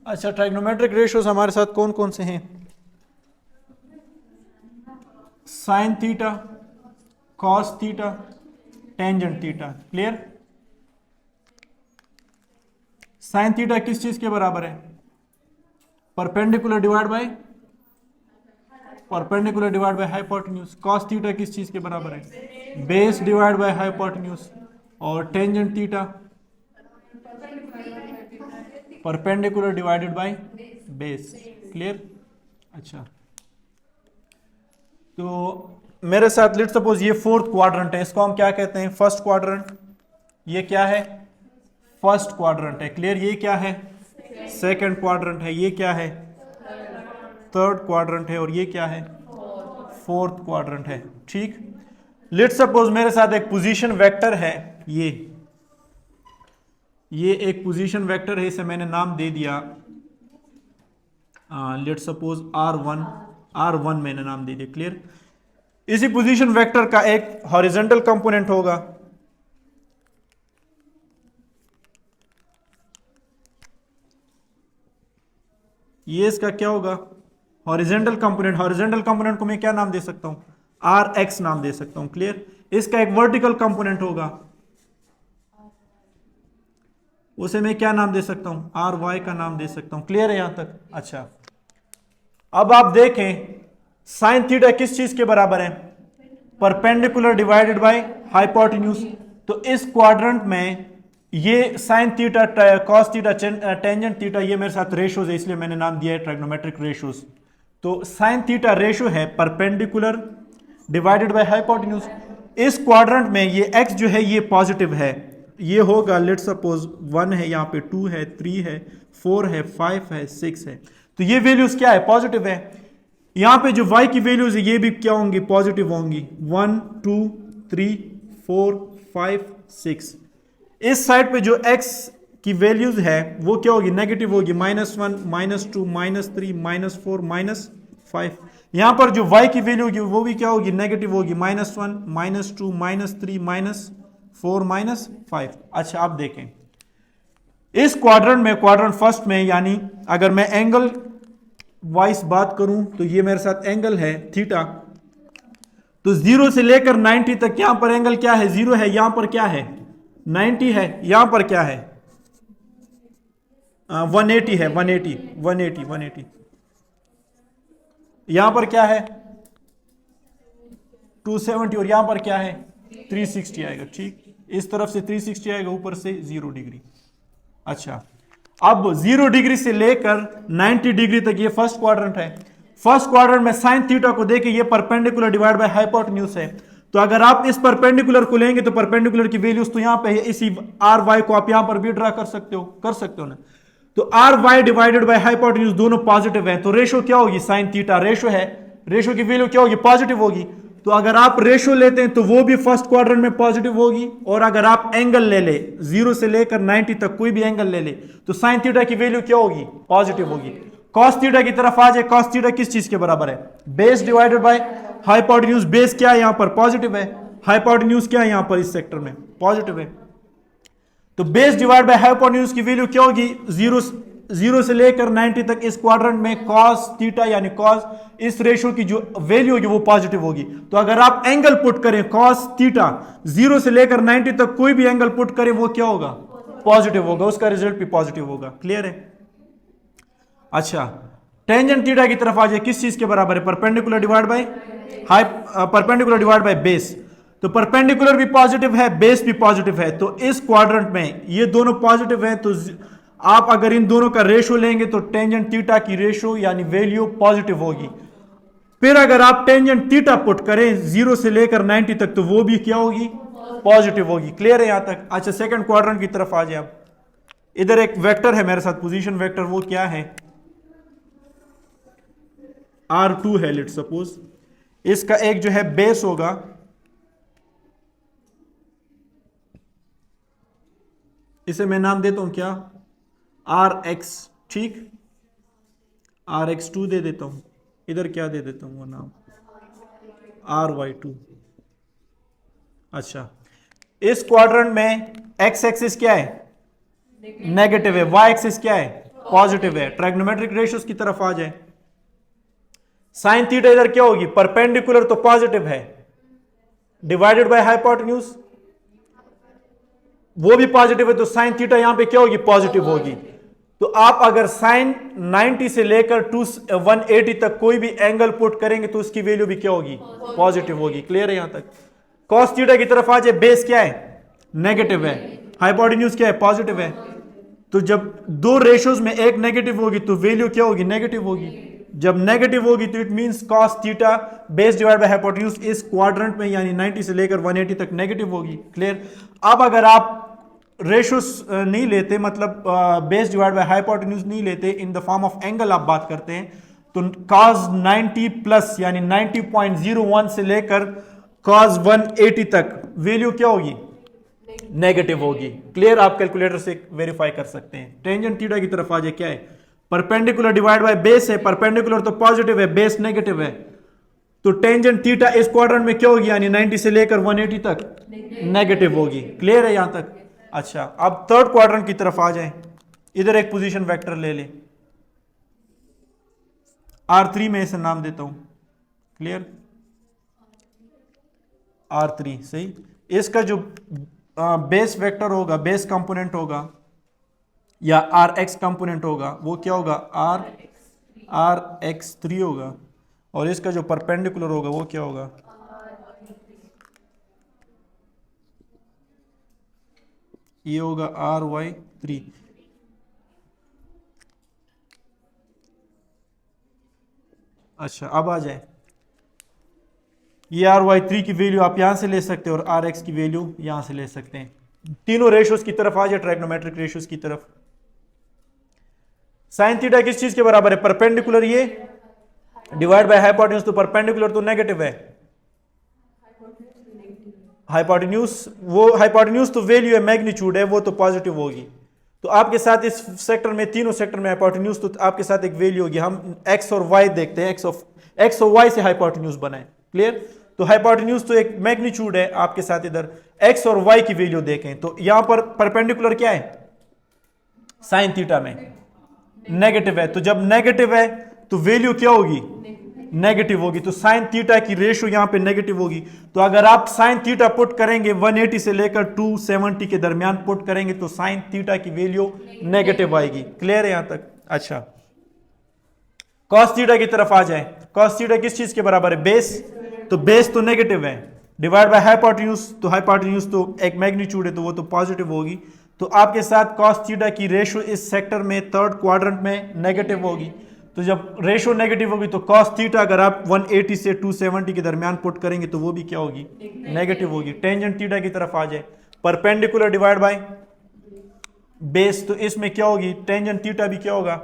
अच्छा, trigonometric ratios हमारे साथ कौन कौन से हैं? Sine theta, cos theta, tangent theta. Clear? Sine theta किस चीज के बराबर है? Perpendicular divide by hypotenuse. Cos theta किस चीज के बराबर है? Base divide by hypotenuse. और tangent theta perpendicular divided by base. Clear? अच्छा, तो मेरे साथ लेट्स सपोज ये फोर्थ क्वाड्रेंट है, इसको हम क्या कहते हैं? First quadrant. ये क्या है? फर्स्ट क्वाड्रेंट है। क्लियर? ये क्या है? सेकंड क्वाड्रेंट है। ये क्या है? थर्ड क्वाड्रेंट है। और ये क्या है? फोर्थ क्वाड्रेंट है। ठीक। लेट्स सपोज मेरे साथ एक पोजीशन वेक्टर है, ये एक पोजीशन वेक्टर है, इसे मैंने नाम दे दिया लेट्स सपोज R1 मैंने नाम दे दिया। क्लियर? इसी पोजीशन वेक्टर का एक हॉरिजॉन्टल कंपोनेंट होगा, ये इसका क्या होगा? Horizontal component. हॉरिजॉन्टल कंपोनेंट को मैं क्या नाम दे सकता हूं? Rx नाम दे सकता हूं। क्लियर? इसका एक वर्टिकल कंपोनेंट होगा, उसे मैं क्या नाम दे सकता हूं? Ry का नाम दे सकता हूं। क्लियर है यहां तक? अच्छा, अब आप देखें साइन थीटा किस चीज के बराबर है? Perpendicular divided by hypotenuse. तो इस क्वाड्रेंट में ये sign theta, cos theta, tangent theta, ये मेरे साथ रेशियोज है, इसलिए मैंने नाम दिया है ट्राइग्नोमेट्रिक रेशियोज। तो साइन थीटा रेशियो है परपेंडिकुलर डिवाइडेड बाय हाइपोटेन्यूज। इस क्वाड्रेंट में ये x जो है ये पॉजिटिव है, ये होगा लेट्स सपोज 1 है, यहाँ पे 2 है, 3 है, 4 है, 5 है, 6 है। तो ये वैल्यूज क्या है? पॉजिटिव है। यहां पे जो y की वैल्यूज है ये भी क्या होंगी? पॉजिटिव होंगी। 1 2 3 4 5 6। इस साइड पे जो x की वैल्यूज है वो क्या होगी? नेगेटिव होगी। -1 -2 -3 -4 -5। यहां पर जो y की वैल्यू होगी वो भी क्या होगी? नेगेटिव होगी। -1 -2 -3 -4 -5। अच्छा, आप देखें इस क्वाड्रेंट में, क्वाड्रेंट फर्स्ट में, यानी अगर मैं एंगल वाइज बात करूं तो ये मेरे साथ एंगल है थीटा। तो 0 से लेकर 90 तक यहां पर एंगल क्या है? 0 है। यहां पर क्या है? 90 है। यहां पर क्या है? 180 है। 180। यहां पर क्या है? 270। और यहां पर क्या है? 360 आएगा। ठीक, इस तरफ से 360 आएगा, ऊपर से 0 डिग्री। अच्छा, अब 0 डिग्री से लेकर 90 डिग्री तक ये फर्स्ट क्वाड्रेंट है। फर्स्ट क्वाड्रेंट में साइन थीटा को देखिए, ये परपेंडिकुलर डिवाइड बाय हाइपोटेन्यूज है। तो अगर आप इस परपेंडिकुलर को लेंगे तो परपेंडिकुलर की वैल्यूज तो यहां पे है, इसी Ry को आप यहां पर भी ड्रा कर सकते हो ना। तो Ry डिवाइडेड बाय हाइपोटेन्यूज दोनों पॉजिटिव है, तो रेशो क्या होगी? साइन थीटा रेशो है, रेशो की वैल्यू क्या होगी? पॉजिटिव होगी। तो अगर आप रेशो लेते हैं तो वो भी फर्स्ट क्वाड्रेंट में पॉजिटिव होगी। और अगर आप एंगल ले ले 0 से लेकर 90 तक कोई भी एंगल ले ले तो साइन थीटा की वैल्यू क्या होगी? पॉजिटिव होगी। कॉस थीटा की तरफ आ जाए, कॉस थीटा किस चीज के बराबर है? Base divided by hypotenuse. Base क्या है? यहां पर पॉजिटिव है। हाइपोटेन्यूज क्या है? यहां पर इस सेक्टर में पॉजिटिव है। तो बेस डिवाइड बाय हाइपोटेन्यूज की वैल्यू क्या होगी? 0 से लेकर 90 तक इस क्वाड्रेंट में कॉस थीटा यानी कॉस इस रेशो की जो वैल्यू होगी वो पॉजिटिव होगी। तो अगर आप एंगल पुट करें कॉस थीटा 0 से लेकर 90 तक कोई भी एंगल पुट करें वो क्या होगा? पॉजिटिव होगा, उसका रिजल्ट भी पॉजिटिव होगा। क्लियर है? अच्छा, टेंजेंट थीटा की तरफ आ जाए, किस चीज के बराबर है? Perpendicular divide by base. तो परपेंडिकुलर भी पॉजिटिव है, बेस भी पॉजिटिव है। तो इस क्वाड्रेंट में ये दोनों पॉजिटिव है, तो आप अगर इन दोनों का रेशो लेंगे तो टेंजेंट थीटा की रेशो यानी वैल्यू पॉजिटिव होगी। फिर अगर आप टेंजेंट थीटा पुट करें 0 से लेकर 90 तक तो वो भी क्या होगी? पॉजिटिव होगी। क्लियर है यहां तक? अच्छा, सेकंड क्वाड्रेंट की तरफ आ जाए। आप इधर एक वेक्टर है मेरे साथ, पोजीशन वेक्टर, वो क्या है? R2 है लेट्स सपोज। इसका एक जो है बेस होगा, इसे मैं नाम देता हूं क्या? Rx। ठीक, Rx2 दे देता हूं। इधर क्या दे देता हूं वो नाम? Ry2। अच्छा, इस क्वाड्रेंट में x एक्सिस क्या है? नेगेटिव है। y एक्सिस क्या है? पॉजिटिव है। ट्राइगोनोमेट्रिक रेशियोज की तरफ आ जाए, साइन थीटा इधर क्या होगी, परपेंडिकुलर तो पॉजिटिव है, डिवाइडेड बाय हाइपोटेन्यूज वो भी पॉजिटिव है, तो साइन थीटा यहां पे क्या होगी, पॉजिटिव होगी। तो आप अगर साइन 90 से लेकर 180 तक कोई भी एंगल पुट करेंगे तो उसकी वैल्यू भी क्या होगी, पॉजिटिव होगी। क्लियर है यहां तक। कॉस थीटा की तरफ आ जाए, बेस क्या है, नेगेटिव है, हाइपोटेन्यूज क्या है, पॉजिटिव है। तो जब दो रेशियोज में एक नेगेटिव होगी तो वैल्यू क्या होगी, नेगेटिव होगी। जब नेगेटिव होगी तो it means cos theta base divide by hypotenuse इस क्वाड्रेंट में यानी 90 से लेकर 180 तक नेगेटिव होगी। क्लियर। अब अगर आप रेशियोज नहीं लेते, मतलब बेस डिवाइड बाय हाइपोटेन्यूज नहीं लेते, in the form of angle आप बात करते हैं, तो cos 90 प्लस यानी 90.01 से लेकर cos 180 तक वैल्यू क्या होगी, नेगेटिव होगी। क्लियर। आप कैलकुलेटर से वेरीफाई कर सकते हैं। टेंजेंट थीटा की तरफ आ जाए, क्या है, परपेंडिकुलर डिवाइड बाय बेस है, परपेंडिकुलर तो पॉजिटिव है, बेस नेगेटिव है, तो टेंजेंट थीटा इस क्वाड्रेंट में क्या होगी, यानी 90 से लेकर 180 तक नेगेटिव होगी। क्लियर है यहां तक। अच्छा, अब थर्ड क्वाड्रेंट की तरफ आ जाएं, इधर एक पोजीशन वेक्टर ले ले, R3 में इसे नाम देता हूं। क्लियर, R3 सही। इसका जो बेस वेक्टर होगा, बेस कंपोनेंट होगा या Rx कंपोनेंट होगा, वो क्या होगा, Rx3 होगा, और इसका जो परपेंडिकुलर होगा वो क्या होगा, ये होगा Ry3। अच्छा, अब आ जाए, ये Ry3 की वैल्यू आप यहां से ले सकते हैं और Rx की वैल्यू यहां से ले सकते हैं। तीनों रेशियोज की तरफ आ जाए, ट्राइगोनोमेट्रिक रेशियोज की तरफ। साइन थीटा किस चीज के बराबर है, परपेंडिकुलर ये डिवाइड बाय हाइपोटेन्यूज, तो परपेंडिकुलर तो नेगेटिव है, हाइपोटेन्यूज तो वैल्यू है, मैग्नीट्यूड है, वो तो पॉजिटिव होगी। तो आपके साथ इस सेक्टर में, तीनों सेक्टर में हाइपोटेन्यूज, तो आपके साथ एक वैल्यू होगी। हम एक्स और वाई देखते हैं, एक्स और वाई से हाइपोटेन्यूज बनाए। क्लियर। तो हाइपोटेन्यूज तो एक मैग्नीट्यूड है, आपके साथ इधर एक्स और वाई की वैल्यू देखें तो यहां पर परपेंडिकुलर क्या है, साइन थीटा में नेगेटिव है, तो जब नेगेटिव है तो वैल्यू क्या होगी, नेगेटिव होगी। तो साइन थीटा की रेशियो यहां पे नेगेटिव होगी। तो अगर आप साइन थीटा पुट करेंगे 180 से लेकर 270 के दरमियान पुट करेंगे तो साइन थीटा की वैल्यू नेगेटिव आएगी। क्लियर है यहां तक। अच्छा, कॉस थीटा की तरफ आ जाए, कॉस थीटा किस चीज के बराबर है, बेस, तो बेस तो नेगेटिव है, डिवाइड बाय हाइपोटेन्यूज, तो हाइपोटेन्यूज तो एक मैग्नीट्यूड है, तो वो तो पॉजिटिव होगी। तो आपके साथ कॉस थीटा की रेशियो इस सेक्टर में थर्ड क्वाड्रेंट में नेगेटिव होगी। तो जब रेशियो नेगेटिव होगी तो कॉस थीटा अगर आप 180 से 270 के दरमियान पुट करेंगे तो वो भी क्या होगी, नेगेटिव होगी। टेंजेंट थीटा की तरफ आ जाए, परपेंडिकुलर डिवाइड बाय बेस, तो इसमें क्या होगी, टेंजेंट थीटा भी क्या होगा,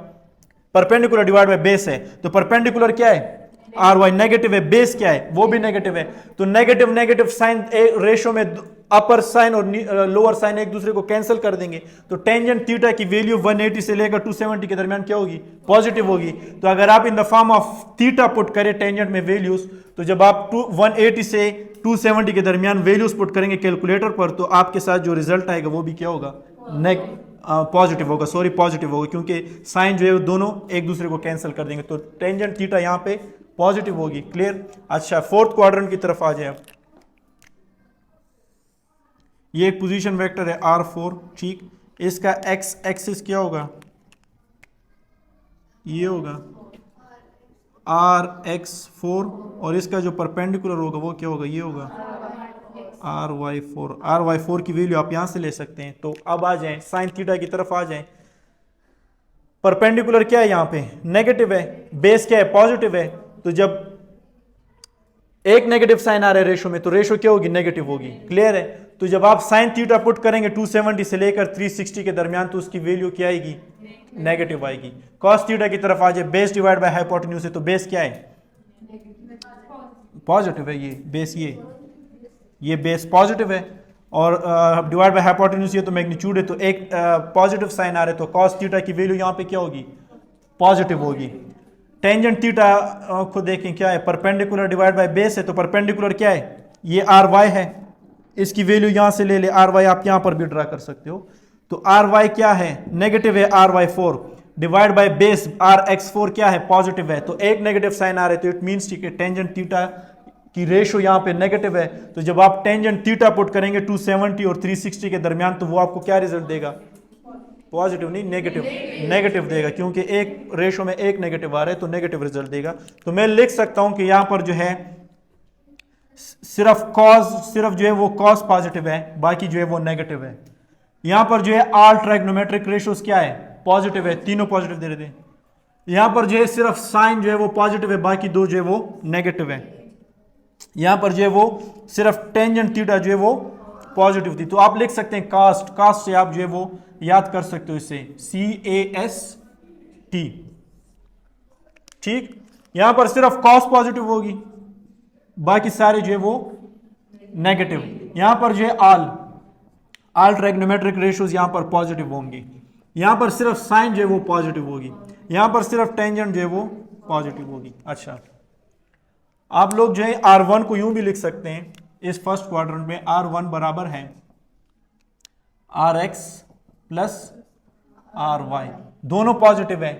परपेंडिकुलर डिवाइड बाय बेस है, तो परपेंडिकुलर क्या है, Ry नेगेटिव है, बेस क्या है, वो भी नेगेटिव है। तो नेगेटिव नेगेटिव साइन रेशियो में अपर साइन और लोअर साइन एक दूसरे को कैंसिल कर देंगे, तो टेंजेंट थीटा की वैल्यू 180 से लेकर 270 के दरमियान क्या होगी, पॉजिटिव होगी। तो अगर आप in the form of theta put करें टेंजेंट में वैल्यूज, तो जब आप 180 से 270 के दरमियान वैल्यूज पुट करेंगे कैलकुलेटर पर, तो आपके साथ जो रिजल्ट आएगा वो भी क्या होगा, पॉजिटिव होगा, सॉरी पॉजिटिव होगा, क्योंकि साइन जो है वो दोनों एक दूसरे को कैंसिल कर देंगे। तो टेंजेंट थीटा यहाँ पे पॉजिटिव होगी। क्लियर। अच्छा, फोर्थ क्वाड्रेंट की तरफ आ जाए, ये एक पोजीशन वेक्टर है R4। ठीक, इसका एक्स एक्सिस क्या होगा, ये होगा Rx4, और इसका जो परपेंडिकुलर होगा वो क्या होगा, ये होगा Ry4। Ry4 की वैल्यू आप यहां से ले सकते हैं। तो अब आ जाएं साइन थीटा की तरफ आ जाएं, परपेंडिकुलर क्या है, यहां पे नेगेटिव है, बेस क्या है, पॉजिटिव है। तो जब एक नेगेटिव साइन आ रहा है रेशो में, तो रेशो क्या होगी, नेगेटिव होगी। क्लियर है। तो जब आप साइन थीटा पुट करेंगे 270 से लेकर 360 के दरमियान, तो उसकी वैल्यू क्या आएगी, नेगेटिव आएगी। कॉस थीटा की तरफ आ जाए, बेस डिवाइड बाय हाइपोटेन्यूज है, तो बेस क्या है, पॉजिटिव है, ये बेस, ये बेस पॉजिटिव है, और डिवाइड बाय हाइपोटेन्यूज ये तो मैग्नीट्यूड है, तो एक पॉजिटिव साइन आ रहा है, तो कॉस थीटा की वैल्यू यहां पे क्या होगी, पॉजिटिव होगी। टेंजेंट थीटा को देखें क्या है, परपेंडिकुलर डिवाइड बाय बेस है, तो परपेंडिकुलर क्या है, ये Ry है, इसकी वैल्यू यहां से ले ले, Ry आप यहां पर भी ड्रा कर सकते हो। तो Ry क्या है, नेगेटिव है Ry4, divide by base r x four क्या है, पॉजिटिव है, तो एक नेगेटिव साइन आ रहा है, तो इट मीन्स कि टेंजेंट थीटा की रेशो यहाँ पे नेगेटिव है। तो जब आप टेंजेंट थीटा पुट करेंगे 270 और 360 के दरमियान, तो वो आपको क्या रिजल्ट देगा, पॉजिटिव नहीं नेगेटिव, नेगेटिव देगा, क्योंकि एक रेशो में एक नेगेटिव आ रहा है तो नेगेटिव रिजल्ट देगा। तो मैं लिख सकता हूं कि यहां पर जो है सिर्फ जो है वो कॉस पॉजिटिव है, बाकी जो है वो नेगेटिव है। यहां पर जो है ऑल ट्राइग्नोमेट्रिक रेशोस क्या है, पॉजिटिव है, तीनों पॉजिटिव दे रहे थे। यहां पर जो है सिर्फ साइन जो है वो पॉजिटिव है, बाकी दो जो है वो नेगेटिव है। यहां पर जो है वो सिर्फ टेंजेंट थीटा जो है वो पॉजिटिव थी। तो आप लिख सकते हैं कास्ट, कास्ट से आप जो है वो याद कर सकते हो इसे, CAST, ठीक। यहां पर सिर्फ कॉस पॉजिटिव होगी, बाकी सारे जो है वो नेगेटिव। यहां पर जो है ऑल ट्राइग्नोमेट्रिक रेशियोज यहां पर पॉजिटिव होंगे। यहां पर सिर्फ साइन जो है वो पॉजिटिव होगी, यहां पर सिर्फ टेंजेंट जो है वो पॉजिटिव होगी। अच्छा, आप लोग जो है R1 को यूं भी लिख सकते हैं, इस फर्स्ट क्वाड्रेंट में R1 बराबर है RX प्लस RY, दोनों पॉजिटिव है।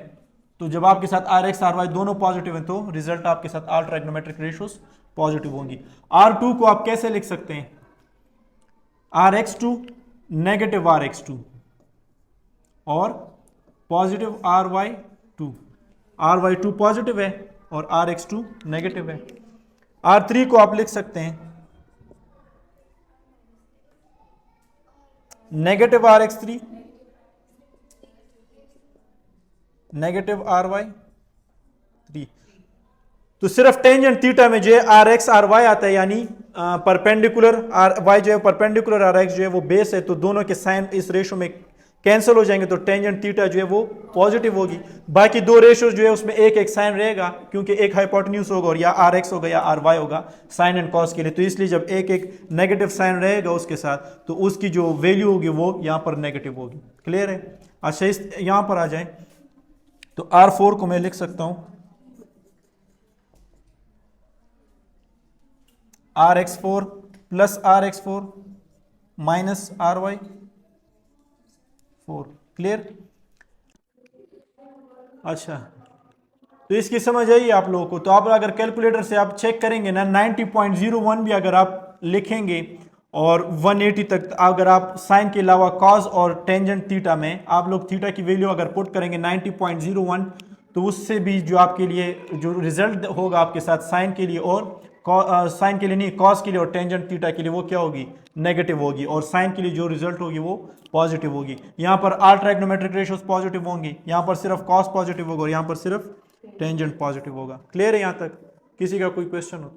तो जब आपके साथ RX RY दोनों पॉजिटिव है तो रिजल्ट आपके साथ ऑल ट्राइग्नोमेट्रिक रेशियोज पॉजिटिव होंगी। R2 को आप कैसे लिख सकते हैं, RX2 नेगेटिव RX2 और पॉजिटिव RY2, RY2 पॉजिटिव है और RX2 नेगेटिव है। R3 को आप लिख सकते हैं नेगेटिव RX3 नेगेटिव RY3। तो सिर्फ टेंजेंट थीटा में जो है RX RY आता है, यानी परपेंडिकुलर RY जो है परपेंडिकुलर RX जो है वो बेस है, तो दोनों के साइन इस रेशो में कैंसिल हो जाएंगे, तो टेंजेंट थीटा जो है वो पॉजिटिव होगी। बाकी दो रेशो जो है उसमें एक एक साइन रहेगा, क्योंकि एक हाइपोटेन्यूज होगा और या RX होगा या RY होगा साइन एंड कॉस के लिए, तो इसलिए जब एक एक नेगेटिव साइन रहेगा उसके साथ, तो उसकी जो वैल्यू होगी वो यहाँ पर नेगेटिव होगी। क्लियर है। अच्छा, इस यहाँ पर आ जाए तो R4 को मैं लिख सकता हूँ RX4 plus RX4 minus RY4। Clear. अच्छा, तो इसकी समझ आई आप लोगों को। तो आप अगर कैलकुलेटर से आप चेक करेंगे ना, 90.01 भी अगर आप लिखेंगे और 180 तक अगर आप साइन के अलावा कॉस और टेंजेंट थीटा में आप लोग थीटा की वैल्यू अगर पुट करेंगे 90.01, तो उससे भी जो आपके लिए जो रिजल्ट होगा आपके साथ साइन के लिए और साइन के लिए नहीं, कॉस के लिए और टेंजेंट थीटा के लिए वो क्या होगी, नेगेटिव होगी, और साइन के लिए जो रिजल्ट होगी वो पॉजिटिव होगी। यहाँ पर ऑल ट्राइग्नोमेट्रिक रेशियोज पॉजिटिव होंगी, यहाँ पर सिर्फ कॉस पॉजिटिव होगा और यहाँ पर सिर्फ टेंजेंट पॉजिटिव होगा। क्लियर है यहाँ तक? किसी का कोई क्वेश्चन हो?